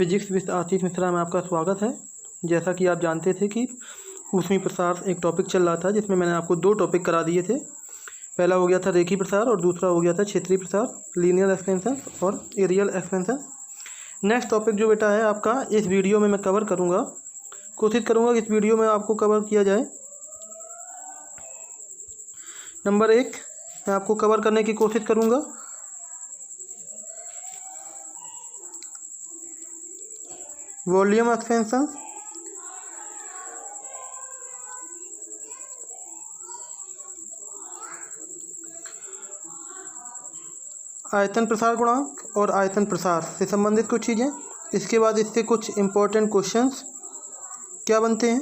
Physics with Ashish Mishra में आपका स्वागत है। जैसा कि आप जानते थे कि ऊष्मीय प्रसार एक टॉपिक चल रहा था, जिसमें मैंने आपको दो टॉपिक करा दिए थे। पहला हो गया था रेखीय प्रसार और दूसरा हो गया था क्षेत्रीय प्रसार, लीनियर एक्सपेंशन और एरियल एक्सपेंशन। नेक्स्ट टॉपिक जो बेटा है आपका इस वीडियो में मैं कवर करूँगा, कोशिश करूँगा कि इस वीडियो में आपको कवर किया जाए। नंबर 1 मैं आपको कवर करने की कोशिश करूँगा वॉल्यूम एक्सपेंशन, आयतन प्रसार गुणांक और आयतन प्रसार से संबंधित कुछ चीज़ें। इसके बाद इससे कुछ इम्पोर्टेंट क्वेश्चंस क्या बनते हैं।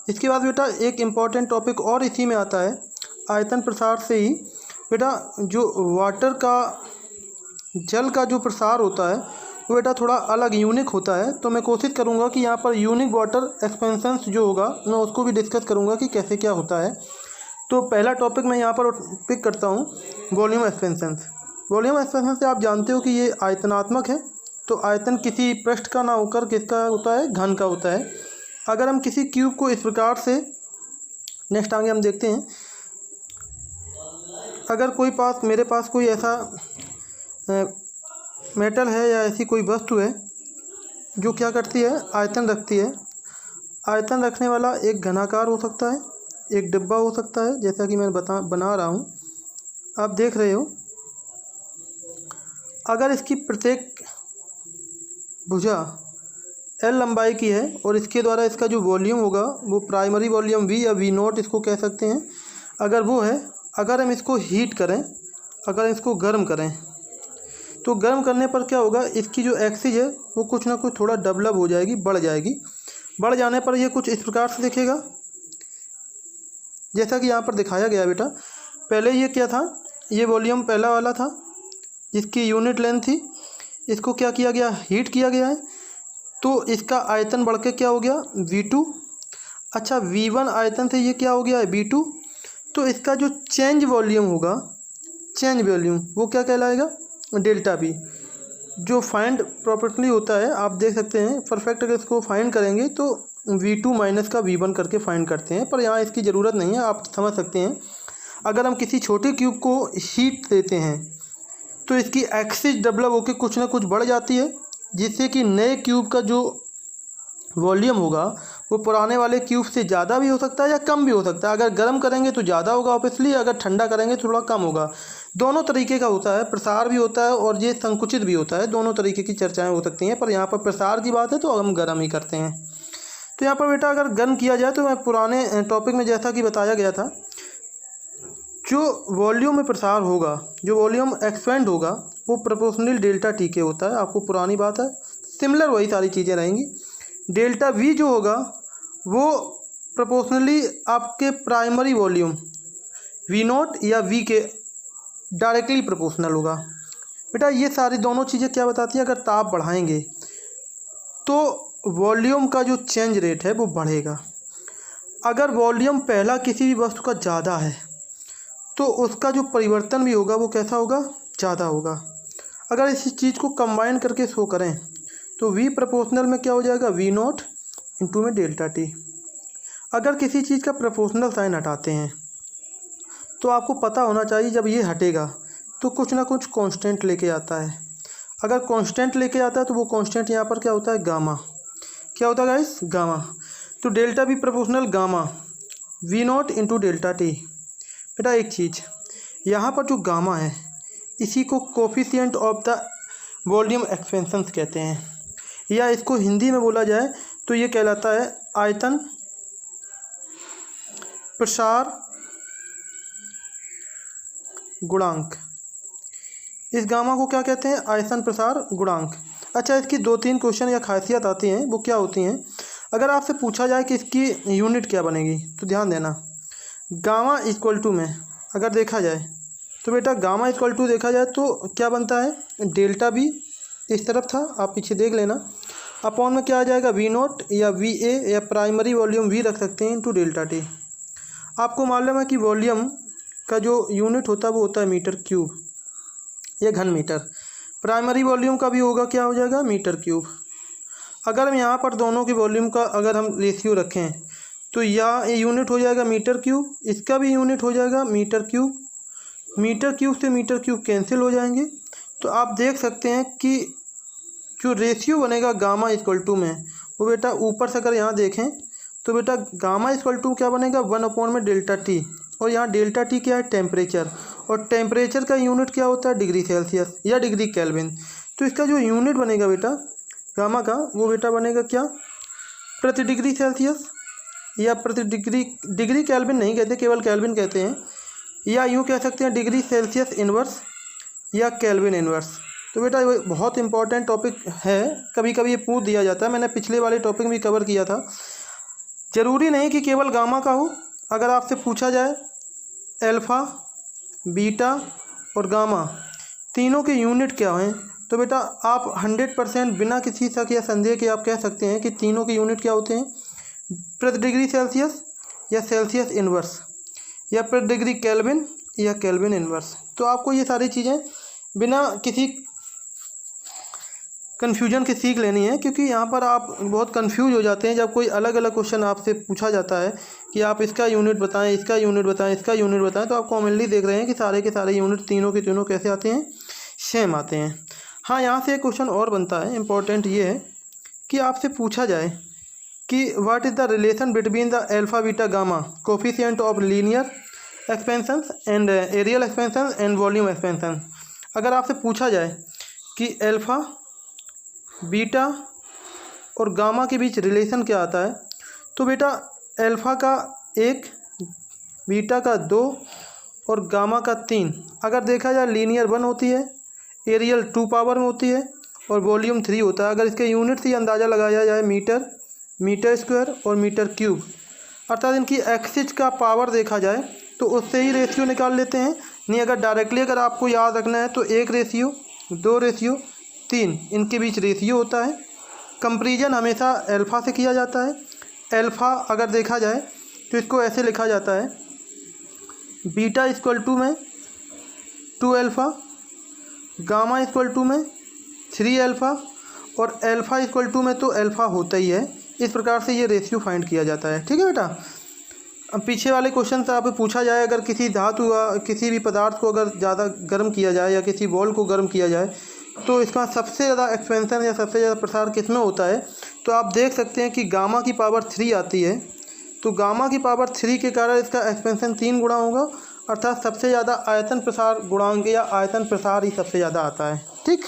इसके बाद बेटा एक इम्पॉर्टेंट टॉपिक और इसी में आता है, आयतन प्रसार से ही बेटा जो वाटर का जल का जो प्रसार होता है वो बेटा थोड़ा अलग यूनिक होता है। तो मैं कोशिश करूँगा कि यहाँ पर यूनिक वाटर एक्सपेंशंस जो होगा मैं उसको भी डिस्कस करूँगा कि कैसे क्या होता है। तो पहला टॉपिक मैं यहाँ पर पिक करता हूँ वॉल्यूम एक्सपेंशंस। वॉल्यूम एक्सपेंशन से आप जानते हो कि ये आयतनात्मक है। तो आयतन किसी पृष्ठ का ना होकर किसका होता है, घन का होता है। अगर हम किसी क्यूब को इस प्रकार से, नेक्स्ट आगे हम देखते हैं, अगर मेरे पास कोई ऐसा मेटल है या ऐसी कोई वस्तु है जो क्या करती है, आयतन रखती है। आयतन रखने वाला एक घनाकार हो सकता है, एक डिब्बा हो सकता है, जैसा कि मैं बना रहा हूँ, आप देख रहे हो। अगर इसकी प्रत्येक भुजा L लंबाई की है और इसके द्वारा इसका जो वॉल्यूम होगा वो प्राइमरी वॉल्यूम V या V0 इसको कह सकते हैं, अगर वो है, अगर हम इसको हीट करें, अगर इसको गर्म करें, तो गर्म करने पर क्या होगा, इसकी जो एक्सिस है वो कुछ ना कुछ थोड़ा डेवलप हो जाएगी, बढ़ जाएगी। बढ़ जाने पर ये कुछ इस प्रकार से दिखेगा, जैसा कि यहाँ पर दिखाया गया बेटा। पहले ये क्या था, ये वॉल्यूम पहला वाला था जिसकी यूनिट लेंथ थी। इसको क्या किया गया, हीट किया गया है, तो इसका आयतन बढ़ के क्या हो गया, V2। अच्छा, V1 आयतन से ये क्या हो गया है, V2। तो इसका जो चेंज वॉल्यूम होगा, चेंज वॉल्यूम वो क्या कहलाएगा, डेल्टा V। जो फाइंड प्रॉपर्टी होता है, आप देख सकते हैं परफेक्ट, अगर इसको फाइंड करेंगे तो V2 माइनस का V1 करके फाइंड करते हैं, पर यहाँ इसकी ज़रूरत नहीं है, आप समझ सकते हैं। अगर हम किसी छोटे क्यूब को हीट देते हैं तो इसकी एक्सिस डेवलप होकर कुछ ना कुछ बढ़ जाती है, जिससे कि नए क्यूब का जो वॉल्यूम होगा वो पुराने वाले क्यूब से ज़्यादा भी हो सकता है या कम भी हो सकता है। अगर गर्म करेंगे तो ज़्यादा होगा ऑब्वियसली, अगर ठंडा करेंगे तो थोड़ा कम होगा। दोनों तरीके का होता है, प्रसार भी होता है और ये संकुचित भी होता है, दोनों तरीके की चर्चाएं हो सकती हैं। पर यहाँ पर प्रसार की बात है तो हम गर्म ही करते हैं। तो यहाँ पर बेटा अगर गर्म किया जाए तो मैं पुराने टॉपिक में जैसा कि बताया गया था, जो वॉल्यूम में प्रसार होगा, जो वॉल्यूम एक्सपेंड होगा वो प्रोपोर्शनल डेल्टा T के होता है। आपको पुरानी बात है, सिमिलर वही सारी चीज़ें रहेंगी। डेल्टा V जो होगा वो प्रोपोर्शनली आपके प्राइमरी वॉल्यूम V0 या V के डायरेक्टली प्रोपोर्शनल होगा। बेटा ये सारी दोनों चीज़ें क्या बताती हैं, अगर ताप बढ़ाएंगे तो वॉल्यूम का जो चेंज रेट है वो बढ़ेगा। अगर वॉल्यूम पहला किसी भी वस्तु का ज़्यादा है तो उसका जो परिवर्तन भी होगा वो कैसा होगा, ज़्यादा होगा। अगर इस चीज़ को कंबाइन करके शो करें तो V प्रोपोर्शनल में क्या हो जाएगा, V0 इंटू में डेल्टा T। अगर किसी चीज़ का प्रोपोर्शनल साइन हटाते हैं तो आपको पता होना चाहिए जब ये हटेगा तो कुछ ना कुछ कांस्टेंट लेके आता है। अगर कांस्टेंट लेके आता है तो वो कांस्टेंट यहाँ पर क्या होता है, गामा। क्या होता है गाइस, गामा। तो delta V proportional gamma V0 into delta T। बेटा एक चीज़, यहाँ पर जो गामा है इसी को coefficient of the volume expansions कहते हैं, या इसको हिंदी में बोला जाए तो ये कहलाता है आयतन प्रसार गुणांक। इस गामा को क्या कहते हैं, आयतन प्रसार गुणांक। अच्छा, इसकी 2-3 क्वेश्चन या खासियत आती हैं, वो क्या होती हैं। अगर आपसे पूछा जाए कि इसकी यूनिट क्या बनेगी तो ध्यान देना, गामा इक्वल टू में अगर देखा जाए तो बेटा गामा इक्वल टू देखा जाए तो क्या बनता है, डेल्टा V इस तरफ था, आप पीछे देख लेना, अपॉन में क्या आ जाएगा, V0 या VA या प्राइमरी वॉल्यूम V रख सकते हैं इंटू डेल्टा T। आपको मालूम है कि वॉल्यूम का जो यूनिट होता है वो होता है मीटर क्यूब या घन मीटर। प्राइमरी वॉल्यूम का भी होगा, क्या हो जाएगा, मीटर क्यूब। अगर हम यहाँ पर दोनों की वॉल्यूम का अगर हम रेशियो रखें तो ये यूनिट हो जाएगा मीटर क्यूब, इसका भी यूनिट हो जाएगा मीटर क्यूब। मीटर क्यूब से मीटर क्यूब कैंसिल हो जाएंगे। तो आप देख सकते हैं कि जो रेशियो बनेगा गामा इक्वल टू में, वो बेटा ऊपर से अगर यहाँ देखें तो बेटा गामा इक्वल टू क्या बनेगा 1 में डेल्टा टी, और यहाँ डेल्टा टी क्या है टेम्परेचर, और टेम्परेचर का यूनिट क्या होता है डिग्री सेल्सियस या डिग्री केल्विन। तो इसका जो यूनिट बनेगा बेटा गामा का, वो बेटा बनेगा क्या प्रति डिग्री सेल्सियस या प्रति डिग्री केल्विन नहीं कहते, केवल केल्विन कहते हैं, या यूँ कह सकते हैं डिग्री सेल्सियस इन्वर्स या केल्विन इन्वर्स। तो बेटा ये बहुत इंपॉर्टेंट टॉपिक है, कभी कभी ये पूछ दिया जाता है, मैंने पिछले वाले टॉपिक में कवर किया था। ज़रूरी नहीं कि केवल गामा का हो, अगर आपसे पूछा जाए अल्फ़ा बीटा और गामा तीनों के यूनिट क्या हैं, तो बेटा आप 100% बिना किसी शक या संदेह के आप कह सकते हैं कि तीनों के यूनिट क्या होते हैं प्रति डिग्री सेल्सियस या सेल्सियस इन्वर्स या प्रति डिग्री केल्विन या केल्विन इन्वर्स। तो आपको ये सारी चीज़ें बिना किसी कन्फ्यूजन के सीख लेनी है, क्योंकि यहाँ पर आप बहुत कंफ्यूज हो जाते हैं जब कोई अलग अलग क्वेश्चन आपसे पूछा जाता है कि आप इसका यूनिट बताएं, इसका यूनिट बताएं, इसका यूनिट बताएं। तो आप कॉमनली देख रहे हैं कि सारे के सारे यूनिट तीनों के तीनों कैसे आते हैं, सेम आते हैं। हाँ, यहाँ से एक क्वेश्चन और बनता है, इम्पॉर्टेंट ये है कि आपसे पूछा जाए कि what is the relation between the alpha beta gamma coefficient of linear expansion and areal expansion and volume expansion. अगर आपसे पूछा जाए कि अल्फ़ा बीटा और गामा के बीच रिलेशन क्या आता है, तो बेटा अल्फ़ा का 1, बीटा का 2 और गामा का 3 अगर देखा जाए लीनियर 1 होती है, एरियल 2 पावर में होती है और वॉल्यूम 3 होता है। अगर इसके यूनिट से अंदाज़ा लगाया जाए मीटर, मीटर स्क्वायर और मीटर क्यूब, अर्थात इनकी एक्सिस का पावर देखा जाए तो उससे ही रेशियो निकाल लेते हैं। नहीं, अगर डायरेक्टली अगर आपको याद रखना है तो 1 रेशियो 2 रेशियो 3 इनके बीच रेशियो होता है। कंपेरिजन हमेशा अल्फ़ा से किया जाता है। अल्फ़ा अगर देखा जाए तो इसको ऐसे लिखा जाता है बीटा इक्वल टू में 2 अल्फ़ा, गामा इक्वल टू में 3 अल्फ़ा और अल्फ़ा इक्वल टू में तो अल्फ़ा होता ही है। इस प्रकार से ये रेशियो फाइंड किया जाता है। ठीक है बेटा। अब पीछे वाले क्वेश्चन से आप पूछा जाए अगर किसी धातु का किसी भी पदार्थ को अगर ज़्यादा गर्म किया जाए या किसी बॉल को गर्म किया जाए तो इसका सबसे ज़्यादा एक्सपेंशन या सबसे ज़्यादा प्रसार किस में होता है, तो आप देख सकते हैं कि गामा की पावर 3 आती है। तो गामा की पावर 3 के कारण इसका एक्सपेंशन 3 गुणा होगा, अर्थात सबसे ज़्यादा आयतन प्रसार गुणांक या आयतन प्रसार ही सबसे ज़्यादा आता है। ठीक।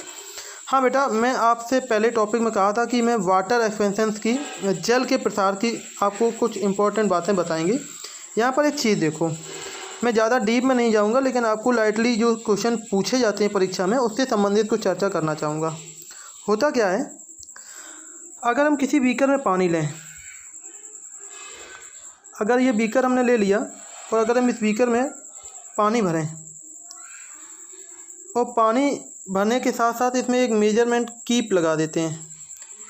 हाँ बेटा, मैं आपसे पहले टॉपिक में कहा था कि मैं वाटर एक्सपेंशंस की, जल के प्रसार की आपको कुछ इंपॉर्टेंट बातें बताएंगे। यहाँ पर एक चीज़ देखो, मैं ज़्यादा डीप में नहीं जाऊँगा, लेकिन आपको लाइटली जो क्वेश्चन पूछे जाते हैं परीक्षा में उससे संबंधित कुछ चर्चा करना चाहूँगा। होता क्या है, अगर हम किसी बीकर में पानी लें, अगर ये बीकर हमने ले लिया और अगर हम इस बीकर में पानी भरें और पानी भरने के साथ साथ इसमें एक मेजरमेंट कीप लगा देते हैं,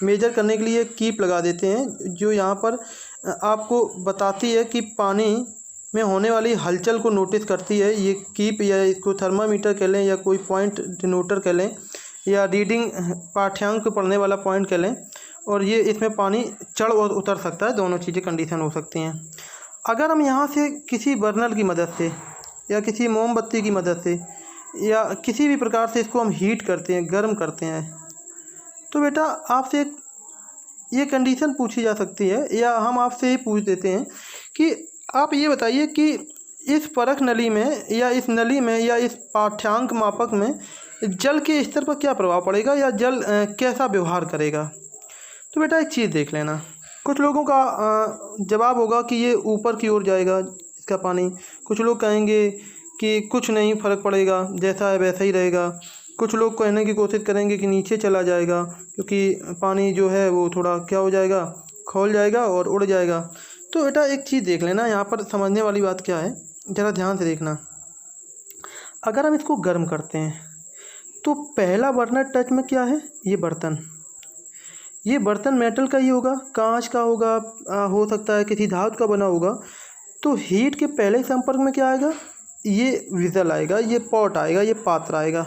मेजर करने के लिए कीप लगा देते हैं जो यहाँ पर आपको बताती है कि पानी में होने वाली हलचल को नोटिस करती है। ये कीप या इसको थर्मामीटर कह लें या कोई पॉइंट डिनोटर कह लें या रीडिंग पाठ्यांक पढ़ने वाला पॉइंट कह लें, और ये इसमें पानी चढ़ और उतर सकता है, दोनों चीज़ें कंडीशन हो सकती हैं। अगर हम यहाँ से किसी बर्नर की मदद से या किसी मोमबत्ती की मदद से या किसी भी प्रकार से इसको हम हीट करते हैं, गर्म करते हैं, तो बेटा आपसे ये कंडीशन पूछी जा सकती है या हम आपसे ही पूछ देते हैं कि आप ये बताइए कि इस परख नली में या इस नली में या इस पाठ्यांक मापक में जल के स्तर पर क्या प्रभाव पड़ेगा या जल कैसा व्यवहार करेगा। तो बेटा एक चीज़ देख लेना, कुछ लोगों का जवाब होगा कि ये ऊपर की ओर जाएगा इसका पानी, कुछ लोग कहेंगे कि कुछ नहीं फ़र्क पड़ेगा, जैसा है वैसा ही रहेगा, कुछ लोग कहने की कोशिश करेंगे कि नीचे चला जाएगा क्योंकि पानी जो है वो थोड़ा क्या हो जाएगा, खौल जाएगा और उड़ जाएगा। तो बेटा एक चीज़ देख लेना, यहाँ पर समझने वाली बात क्या है, ज़रा ध्यान से देखना। अगर हम इसको गर्म करते हैं तो पहला बर्नर टच में क्या है, ये बर्तन मेटल का ही होगा, कांच का होगा, हो सकता है किसी धातु का बना होगा। तो हीट के पहले संपर्क में क्या आएगा, ये विज़ल आएगा, ये पॉट आएगा, ये पात्र आएगा।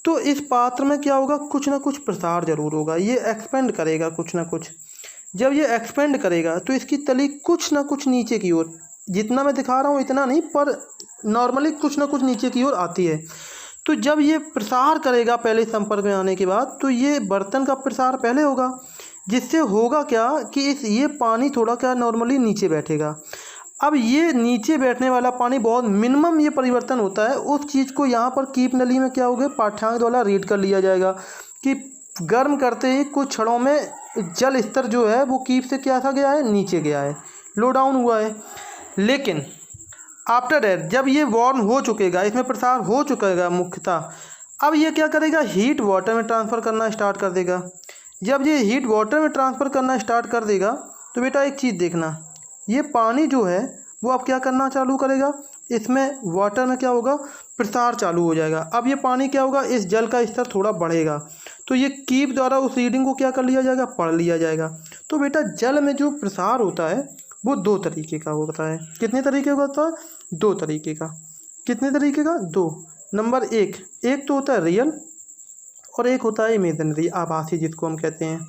तो इस पात्र में क्या होगा, कुछ ना कुछ प्रसार जरूर होगा, ये एक्सपेंड करेगा कुछ ना कुछ। जब ये एक्सपेंड करेगा तो इसकी तली कुछ ना कुछ नीचे की ओर, जितना मैं दिखा रहा हूँ इतना नहीं, पर नॉर्मली कुछ ना कुछ नीचे की ओर आती है। तो जब ये प्रसार करेगा पहले संपर्क में आने के बाद, तो ये बर्तन का प्रसार पहले होगा, जिससे होगा क्या कि ये पानी थोड़ा क्या नॉर्मली नीचे बैठेगा। अब ये नीचे बैठने वाला पानी बहुत मिनिमम ये परिवर्तन होता है, उस चीज़ को यहाँ पर कीप नली में क्या होगा, पाठ्यांक द्वारा रीड कर लिया जाएगा कि गर्म करते ही कुछ क्षणों में जल स्तर जो है वो कीप से क्या था गया है, नीचे गया है, लो डाउन हुआ है। लेकिन आफ्टर दैट जब ये वार्म हो चुकेगा, इसमें प्रसार हो चुकेगा मुख्यतः, अब ये क्या करेगा, हीट वाटर में ट्रांसफ़र करना स्टार्ट कर देगा। जब ये हीट वाटर में ट्रांसफ़र करना स्टार्ट कर देगा तो बेटा एक चीज़ देखना, ये पानी जो है वो अब क्या करना चालू करेगा, इसमें वाटर में क्या होगा, प्रसार चालू हो जाएगा। अब ये पानी क्या होगा, इस जल का स्तर थोड़ा बढ़ेगा, तो ये कीप द्वारा उस रीडिंग को क्या कर लिया जाएगा, पढ़ लिया जाएगा। तो बेटा जल में जो प्रसार होता है वो दो तरीके का होता है। कितने तरीके का होता है, दो तरीके का। कितने तरीके का, दो। नंबर एक तो होता है रियल और एक होता है इमेजिनरी, आभासी जिसको हम कहते हैं।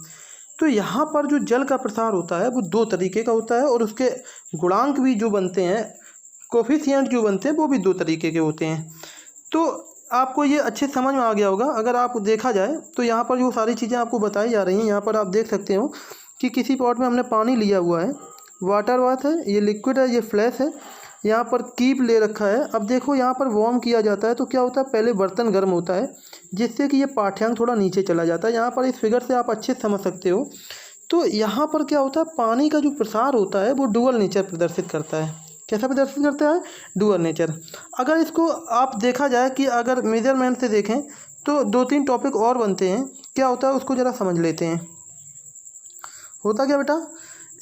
तो यहाँ पर जो जल का प्रसार होता है वो दो तरीके का होता है, और उसके गुणांक भी जो बनते हैं, कोफिशिएंट जो बनते हैं, वो भी दो तरीके के होते हैं। तो आपको ये अच्छे समझ में आ गया होगा। अगर आप देखा जाए तो यहाँ पर जो सारी चीज़ें आपको बताई जा रही हैं, यहाँ पर आप देख सकते हो कि किसी पॉट में हमने पानी लिया हुआ है, वाटर बाथ है, ये लिक्विड है, ये फ्लैश है, यहाँ पर कीप ले रखा है। अब देखो यहाँ पर वार्म किया जाता है तो क्या होता है, पहले बर्तन गर्म होता है, जिससे कि ये पाठ्यांक थोड़ा नीचे चला जाता है। यहाँ पर इस फिगर से आप अच्छे से समझ सकते हो। तो यहाँ पर क्या होता है, पानी का जो प्रसार होता है वो डुअल नेचर प्रदर्शित करता है। कैसा प्रदर्शित करता है, डुअल नेचर। अगर इसको आप देखा जाए कि अगर मेजरमेंट से देखें तो दो तीन टॉपिक और बनते हैं। क्या होता है उसको ज़रा समझ लेते हैं। होता क्या बेटा,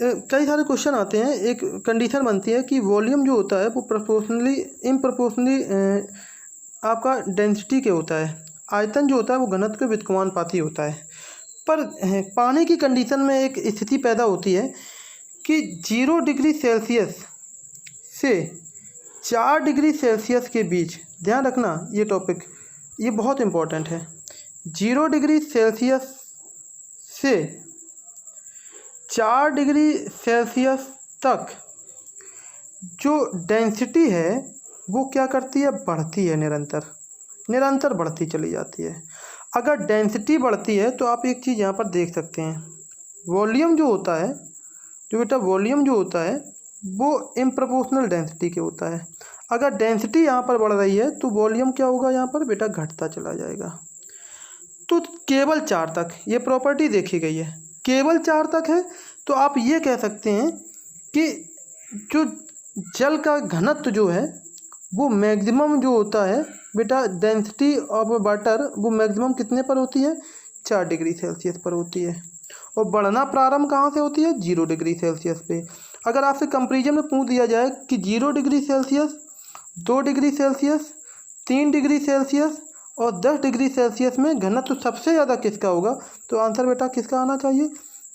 कई सारे क्वेश्चन आते हैं, एक कंडीशन बनती है कि वॉल्यूम जो होता है वो प्रोपोर्शनली इम्प्रोपोर्शनली आपका डेंसिटी के होता है। आयतन जो होता है वो घनत्व के व्युत्क्रमानुपाती होता है। पर पानी की कंडीशन में एक स्थिति पैदा होती है कि 0 डिग्री सेल्सियस से 4 डिग्री सेल्सियस के बीच, ध्यान रखना ये टॉपिक, ये बहुत इम्पोर्टेंट है। 0 डिग्री सेल्सियस से 4 डिग्री सेल्सियस तक जो डेंसिटी है वो क्या करती है, बढ़ती है, निरंतर बढ़ती चली जाती है। अगर डेंसिटी बढ़ती है तो आप एक चीज़ यहाँ पर देख सकते हैं, वॉल्यूम जो होता है, जो बेटा वॉल्यूम जो होता है वो इम्प्रोपोर्शनल डेंसिटी के होता है। अगर डेंसिटी यहाँ पर बढ़ रही है तो वॉल्यूम क्या होगा, यहाँ पर बेटा घटता चला जाएगा। तो केवल 4 तक ये प्रॉपर्टी देखी गई है, केवल 4 तक है। तो आप ये कह सकते हैं कि जो जल का घनत्व जो है वो मैक्सिमम जो होता है बेटा, डेंसिटी ऑफ वाटर वो मैक्सिमम कितने पर होती है, 4 डिग्री सेल्सियस पर होती है। और बढ़ना प्रारंभ कहाँ से होती है, 0 डिग्री सेल्सियस पे। अगर आपसे कंपेरिजन में पूछ दिया जाए कि 0 degree Celsius, 2 degree Celsius, 3 degree Celsius और 10 डिग्री सेल्सियस में घनत्व सबसे ज़्यादा किसका होगा, तो आंसर बेटा किसका आना चाहिए,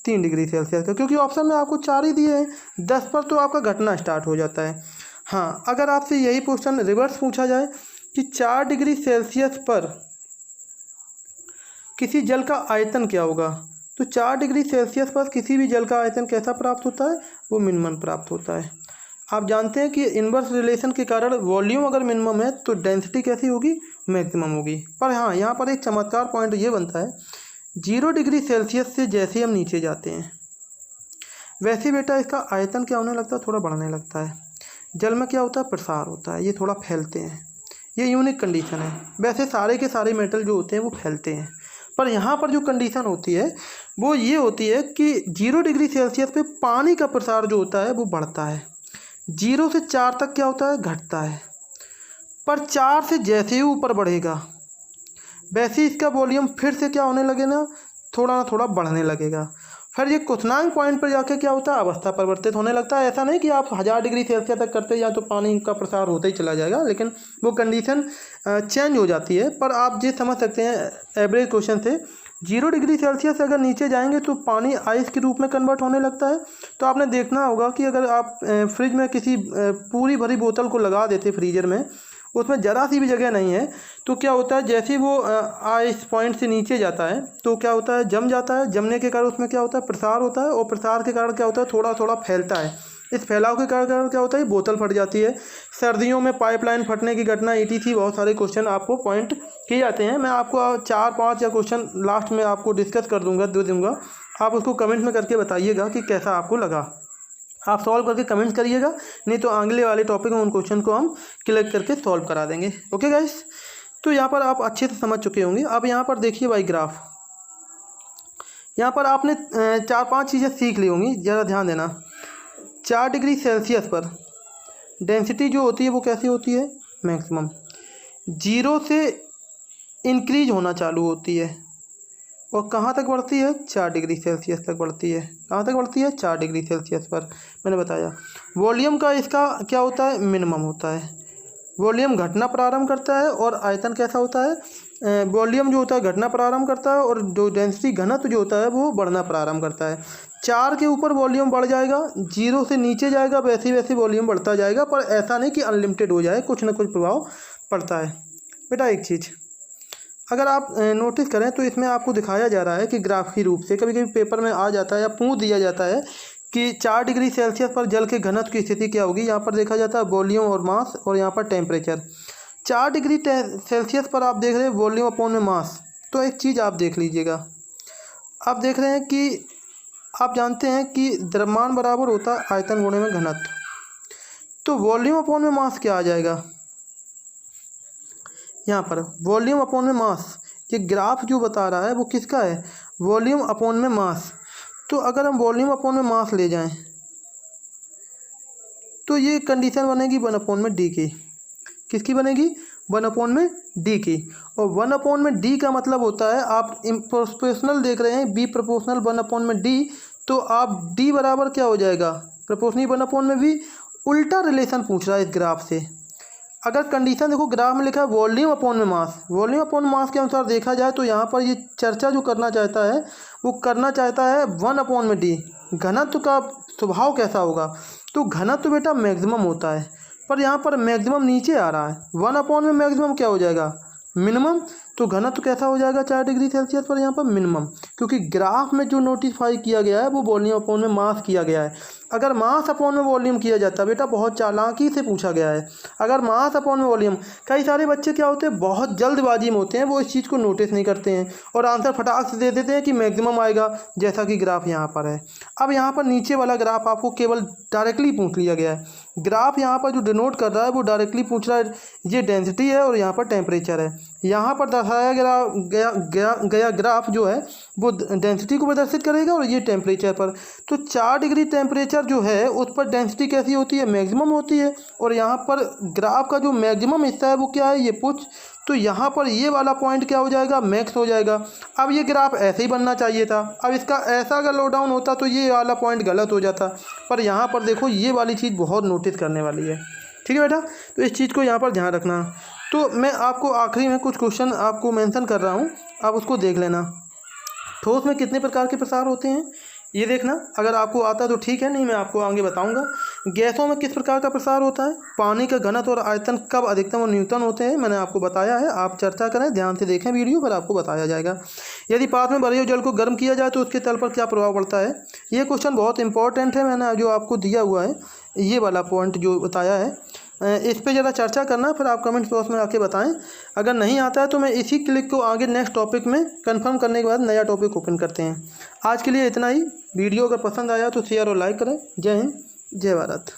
3 डिग्री सेल्सियस का, क्योंकि ऑप्शन में आपको 4 ही दिए हैं। 10 पर तो आपका घटना स्टार्ट हो जाता है। हाँ, अगर आपसे यही क्वेश्चन रिवर्स पूछा जाए कि 4 डिग्री सेल्सियस पर किसी जल का आयतन क्या होगा, तो 4 डिग्री सेल्सियस पर किसी भी जल का आयतन कैसा प्राप्त होता है, वो मिनिमम प्राप्त होता है। आप जानते हैं कि इन्वर्स रिलेशन के कारण वॉल्यूम अगर मिनिमम है तो डेंसिटी कैसी होगी, मैक्सिमम होगी। पर हाँ, यहाँ पर एक चमत्कार पॉइंट ये बनता है, 0 डिग्री सेल्सियस से जैसे हम नीचे जाते हैं वैसे बेटा इसका आयतन क्या होने लगता है, थोड़ा बढ़ने लगता है। जल में क्या होता है, प्रसार होता है, ये थोड़ा फैलते हैं। ये यूनिक कंडीशन है। वैसे सारे के सारे मेटल जो होते हैं वो फैलते हैं, पर यहाँ पर जो कंडीशन होती है वो ये होती है कि 0 डिग्री सेल्सियस पे पानी का प्रसार जो होता है वो बढ़ता है, 0 से 4 तक क्या होता है, घटता है। पर 4 से जैसे ही ऊपर बढ़ेगा वैसे ही इसका वॉल्यूम फिर से क्या होने लगे ना, थोड़ा बढ़ने लगेगा। फिर ये क्वथनांक पॉइंट पर जाके क्या होता है, अवस्था परिवर्तित होने लगता है। ऐसा नहीं कि आप 1000 डिग्री सेल्सियस तक करते जाए तो पानी का प्रसार होता ही चला जाएगा, लेकिन वो कंडीशन चेंज हो जाती है। पर आप ये समझ सकते हैं एवरेज क्वेश्चन से, 0 डिग्री सेल्सियस से अगर नीचे जाएंगे तो पानी आइस के रूप में कन्वर्ट होने लगता है। तो आपने देखना होगा कि अगर आप फ्रिज में किसी पूरी भरी बोतल को लगा देते फ्रीजर में उसमें ज़रा सी भी जगह नहीं है, तो क्या होता है जैसे ही वो इस पॉइंट से नीचे जाता है तो क्या होता है, जम जाता है। जमने के कारण उसमें क्या होता है, प्रसार होता है, और प्रसार के कारण क्या होता है, थोड़ा थोड़ा फैलता है। इस फैलाव के कारण क्या होता है, बोतल फट जाती है। सर्दियों में पाइपलाइन फटने की घटना ETC बहुत सारे क्वेश्चन आपको पॉइंट किए जाते हैं। मैं आपको 4-5 या क्वेश्चन लास्ट में आपको डिस्कस कर दूंगा, दे दूंगा। आप उसको कमेंट में करके बताइएगा कि कैसा आपको लगा। आप सॉल्व करके कमेंट्स करिएगा, नहीं तो अगले वाले टॉपिक में उन क्वेश्चन को हम क्लिक करके सॉल्व करा देंगे। ओके गाइस, तो यहाँ पर आप अच्छे से समझ चुके होंगे। अब यहाँ पर देखिए भाई ग्राफ, यहाँ पर आपने 4-5 चीज़ें सीख ली होंगी, ज़रा ध्यान देना। 4 डिग्री सेल्सियस पर डेंसिटी जो होती है वो कैसी होती है, मैक्सिमम। 0 से इंक्रीज होना चालू होती है और कहाँ तक बढ़ती है, 4 डिग्री सेल्सियस तक बढ़ती है। कहाँ तक बढ़ती है, 4 डिग्री सेल्सियस पर। मैंने बताया वॉल्यूम का इसका क्या होता है, मिनिमम होता है। वॉल्यूम घटना प्रारंभ करता है और आयतन कैसा होता है, वॉल्यूम जो होता है घटना प्रारंभ करता है और जो डेंसिटी घनत्व जो होता है वो बढ़ना प्रारंभ करता है। 4 के ऊपर वॉल्यूम बढ़ जाएगा, 0 से नीचे जाएगा, वैसे वैसे वॉल्यूम बढ़ता जाएगा, पर ऐसा नहीं कि अनलिमिटेड हो जाए, कुछ ना कुछ प्रभाव पड़ता है। बेटा एक चीज़ अगर आप नोटिस करें तो इसमें आपको दिखाया जा रहा है कि ग्राफी रूप से, कभी कभी पेपर में आ जाता है या पूछ दिया जाता है कि 4 डिग्री सेल्सियस पर जल के घनत्व की स्थिति क्या होगी। यहाँ पर देखा जाता है वॉल्यूम और मास, और यहाँ पर टेम्परेचर। 4 डिग्री सेल्सियस पर आप देख रहे हैं वॉल्यूम अपॉन में मास। तो एक चीज़ आप देख लीजिएगा, आप देख रहे हैं कि आप जानते हैं कि द्रव्यमान बराबर होता है आयतन गुणे में घनत्व। तो वॉल्यूम अपॉन में मास क्या आ जाएगा, यहाँ पर वॉल्यूम अपॉन में मास, ये ग्राफ जो बता रहा है वो किसका है, वॉल्यूम अपॉन में मास। तो अगर हम वॉल्यूम अपॉन में मास ले जाएं तो ये कंडीशन बनेगी 1/d की। किसकी बनेगी, 1/d की। और 1/d का मतलब होता है, आप प्रोपोर्शनल देख रहे हैं, B प्रोपोर्शनल 1/d, तो आप D बराबर क्या हो जाएगा, प्रोपोर्शनल 1/v। उल्टा रिलेशन पूछ रहा है इस ग्राफ से। अगर कंडीशन देखो ग्राफ में लिखा है वॉल्यूम अपॉन में मास, वॉल्यूम अपॉन मास के अनुसार देखा जाए तो यहाँ पर ये चर्चा जो करना चाहता है वो करना चाहता है 1/d। घनत्व का स्वभाव कैसा होगा, तो घनत्व बेटा मैक्सिमम होता है, पर यहाँ पर मैक्सिमम नीचे आ रहा है। 1/में मैक्सिमम क्या हो जाएगा, मिनिमम। तो घनत्व कैसा हो जाएगा 4 डिग्री सेल्सियस पर यहाँ पर मिनिमम, क्योंकि ग्राफ में जो नोटिफाई किया गया है वो वॉल्यूम अपॉन में मास किया गया है। अगर मास अपॉन में वॉल्यूम किया जाता बेटा, बहुत चालाकी से पूछा गया है। अगर मास अपॉन में वॉल्यूम, कई सारे बच्चे क्या होते हैं बहुत जल्दबाजी में होते हैं, वो इस चीज़ को नोटिस नहीं करते हैं और आंसर फटाक से दे देते हैं कि मैक्सिमम आएगा, जैसा कि ग्राफ यहाँ पर है। अब यहाँ पर नीचे वाला ग्राफ आपको केवल डायरेक्टली पूछ लिया गया है। ग्राफ यहाँ पर जो डिनोट कर रहा है वो डायरेक्टली पूछ रहा है, ये डेंसिटी है और यहाँ पर टेम्परेचर है। यहाँ पर दर्शाया गया ग्राफ जो है वो डेंसिटी को प्रदर्शित करेगा और ये टेम्परेचर पर। तो 4 डिग्री टेम्परेचर जो है उस पर डेंसिटी कैसी होती है, मैक्सिमम होती है, और यहाँ पर ग्राफ का जो मैक्सिमम हिस्सा है वो क्या है, ये पुछ। तो यहाँ पर ये वाला पॉइंट क्या हो जाएगा, मैक्स हो जाएगा। अब ये ग्राफ ऐसे ही बनना चाहिए था, अब इसका ऐसा अगर लो डाउन होता तो ये वाला पॉइंट गलत हो जाता, पर यहाँ पर देखो ये वाली चीज़ बहुत नोटिस करने वाली है। ठीक है बेटा, तो इस चीज़ को यहाँ पर ध्यान रखना। तो मैं आपको आखिरी में कुछ क्वेश्चन आपको मेंशन कर रहा हूँ, आप उसको देख लेना। ठोस में कितने प्रकार के प्रसार होते हैं ये देखना, अगर आपको आता है तो ठीक है, नहीं मैं आपको आगे बताऊंगा। गैसों में किस प्रकार का प्रसार होता है, पानी का घनत्व और आयतन कब अधिकतम और न्यूनतम होते हैं, मैंने आपको बताया है। आप चर्चा करें, ध्यान से देखें वीडियो, पर आपको बताया जाएगा। यदि पात्र में भरे हुए जल को गर्म किया जाए तो उसके तल पर क्या प्रभाव पड़ता है। ये क्वेश्चन बहुत इंपॉर्टेंट है, मैंने जो आपको दिया हुआ है ये वाला पॉइंट जो बताया है, इस पे ज़रा चर्चा करना, फिर आप कमेंट बॉक्स में आके बताएं। अगर नहीं आता है तो मैं इसी क्लिक को आगे नेक्स्ट टॉपिक में कंफर्म करने के बाद नया टॉपिक ओपन करते हैं। आज के लिए इतना ही। वीडियो अगर पसंद आया तो शेयर और लाइक करें। जय हिंद, जय भारत।